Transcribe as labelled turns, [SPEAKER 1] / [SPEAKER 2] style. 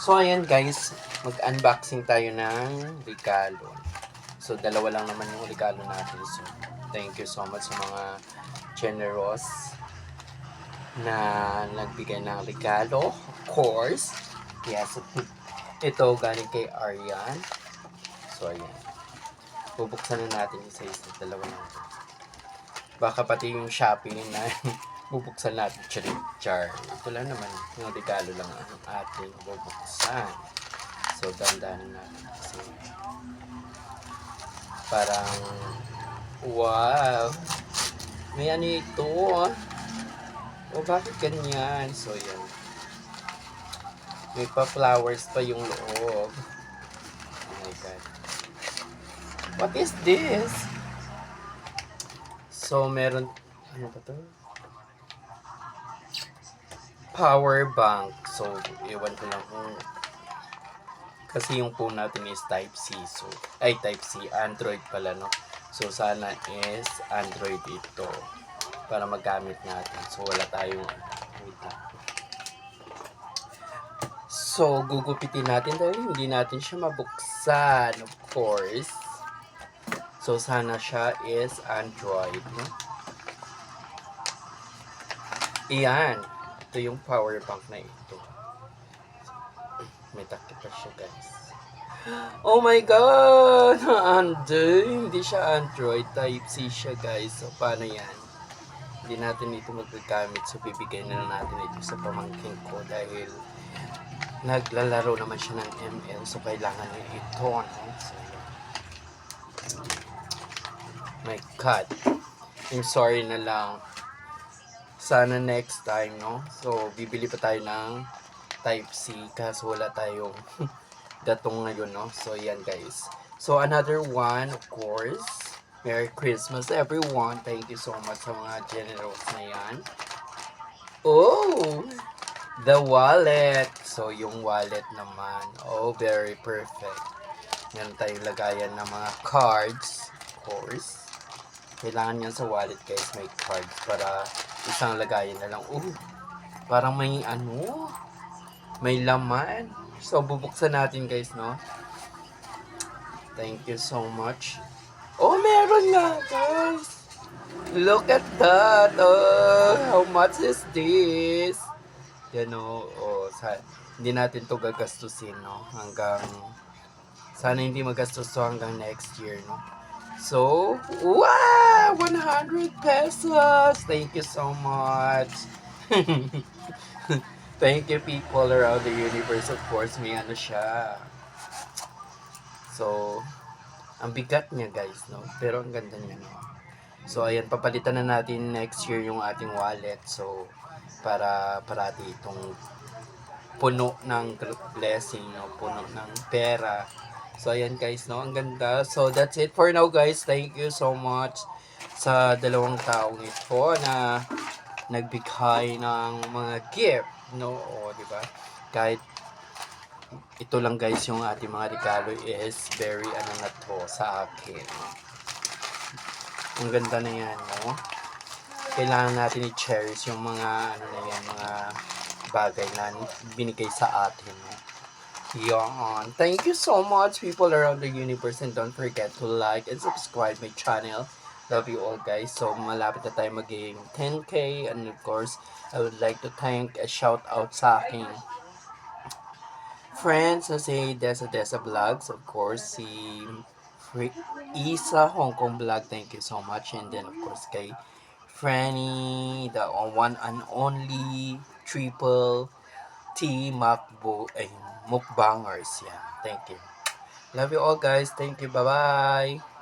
[SPEAKER 1] So, ayan guys, mag-unboxing tayo ng regalo. So, dalawa lang naman yung regalo natin. So, thank you so much sa mga generous na nagbigay ng regalo. Of course. Yes. Ito galing kay Arian. So, ayan. Bubuksan na natin isa-isa. Dalawa lang. Baka pati yung Shopee na bubuksan natin. Char. Ito lang naman. Yung regalo lang ang ating bubuksan. So, dandanan natin kasi parang wow, may ano ito o bakit ganyan. So, yan, may pa flowers pa yung loob. Oh my god, what is this? So, meron ano ba to, power bank. So, iwan ko lang kung kasi yung phone natin is Type-C. So, ay Type-C, Android pala, no? So, sana is Android ito para magamit natin. So, wala tayong so, gugupitin natin dahil hindi natin siya mabuksan, of course. So, sana siya is Android, no? Iyan. Ito yung power bank na ito. May takip pa siya, guys. Oh my god! Hindi siya Android. Type-C siya, guys. So, paano yan? Hindi natin ito magagamit. So, bibigay na lang natin ito sa pamangkin ko dahil naglalaro naman siya ng ML. So, kailangan niya ito. No? So, my god. I'm sorry na lang. Sana next time, no? So, bibili pa tayo ng Type-C kaso wala tayong datong ngayon, no? So, yan guys. So, another one, of course. Merry Christmas, everyone. Thank you so much sa mga generous na yan. Oh! The wallet. So, yung wallet naman. Oh, very perfect. Meron tayong lagayan ng mga cards, of course. Kailangan yan sa wallet, guys. May cards para isang lagayan na lang. Oh, parang may ano, may laman. So, bubuksan natin, guys, no? Thank you so much. Oh, meron nga, guys. Look at that. Oh, how much is this? Yan, oh, hindi natin to gagastusin, no? Sana hindi magastos to hanggang next year, no? So, wow! 100 pesos! Thank you so much. Thank you, people around the universe. Of course, may ano siya. So, ang bigat niya, guys, no? Pero ang ganda niya, no? So, ayan, papalitan na natin next year yung ating wallet. So, para parati itong puno ng blessing, no? Puno ng pera. So, ayan, guys, no? Ang ganda. So, that's it for now, guys. Thank you so much sa dalawang taong ito na nagbigay ng mga gift, no? O, di ba? Kahit ito lang, guys, yung ating mga regalo is very ano na to sa akin. Ang ganda na yan, no? Kailangan natin i-cherish yung mga ano na yan, mga bagay na binigay sa atin, no? Yan. Thank you so much, people around the universe, and don't forget to like and subscribe my channel. Love you all, guys. So, malapit na tayo maging 10K, and of course, I would like to thank a shout out sa aking friends na si Desa Vlogs, of course, si Isa Hong Kong Vlog, thank you so much, and then of course kay Franny, the one and only Triple T Mukbangers. Yeah, thank you. Love you all, guys. Thank you. Bye bye.